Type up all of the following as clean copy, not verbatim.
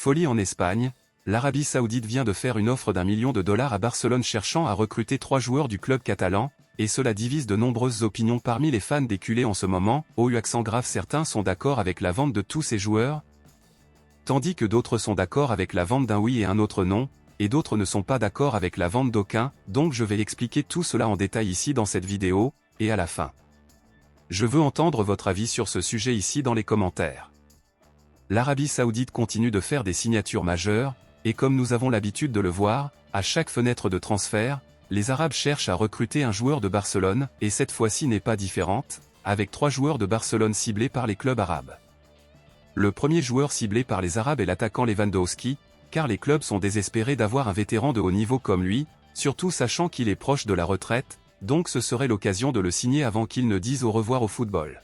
Folie en Espagne, l'Arabie Saoudite vient de faire une offre d'1 million de dollars à Barcelone cherchant à recruter 3 joueurs du club catalan, et cela divise de nombreuses opinions parmi les fans des culés en ce moment. Au accent grave, certains sont d'accord avec la vente de tous ces joueurs, tandis que d'autres sont d'accord avec la vente d'un oui et un autre non, et d'autres ne sont pas d'accord avec la vente d'aucun, donc je vais expliquer tout cela en détail ici dans cette vidéo, et à la fin. Je veux entendre votre avis sur ce sujet ici dans les commentaires. L'Arabie Saoudite continue de faire des signatures majeures, et comme nous avons l'habitude de le voir, à chaque fenêtre de transfert, les Arabes cherchent à recruter un joueur de Barcelone, et cette fois-ci n'est pas différente, avec 3 joueurs de Barcelone ciblés par les clubs arabes. Le premier joueur ciblé par les Arabes est l'attaquant Lewandowski, car les clubs sont désespérés d'avoir un vétéran de haut niveau comme lui, surtout sachant qu'il est proche de la retraite, donc ce serait l'occasion de le signer avant qu'il ne dise au revoir au football.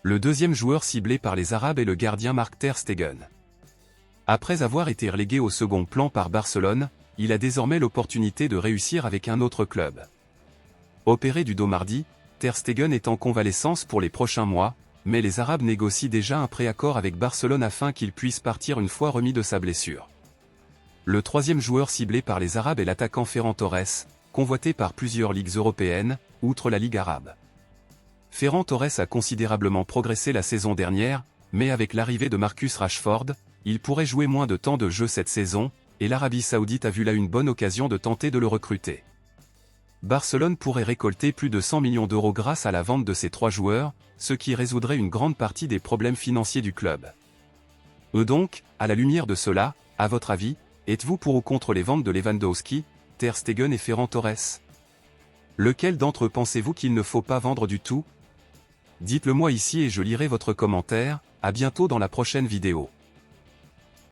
Le deuxième joueur ciblé par les Arabes est le gardien Marc Ter Stegen. Après avoir été relégué au second plan par Barcelone, il a désormais l'opportunité de réussir avec un autre club. Opéré du dos mardi, Ter Stegen est en convalescence pour les prochains mois, mais les Arabes négocient déjà un préaccord avec Barcelone afin qu'il puisse partir une fois remis de sa blessure. Le troisième joueur ciblé par les Arabes est l'attaquant Ferran Torres, convoité par plusieurs ligues européennes, outre la Ligue arabe. Ferran Torres a considérablement progressé la saison dernière, mais avec l'arrivée de Marcus Rashford, il pourrait jouer moins de temps de jeu cette saison, et l'Arabie Saoudite a vu là une bonne occasion de tenter de le recruter. Barcelone pourrait récolter plus de 100 millions d'euros grâce à la vente de ces 3 joueurs, ce qui résoudrait une grande partie des problèmes financiers du club. Donc, à la lumière de cela, à votre avis, êtes-vous pour ou contre les ventes de Lewandowski, Ter Stegen et Ferran Torres? Lequel d'entre eux pensez-vous qu'il ne faut pas vendre du tout? Dites-le moi ici et je lirai votre commentaire. À bientôt dans la prochaine vidéo.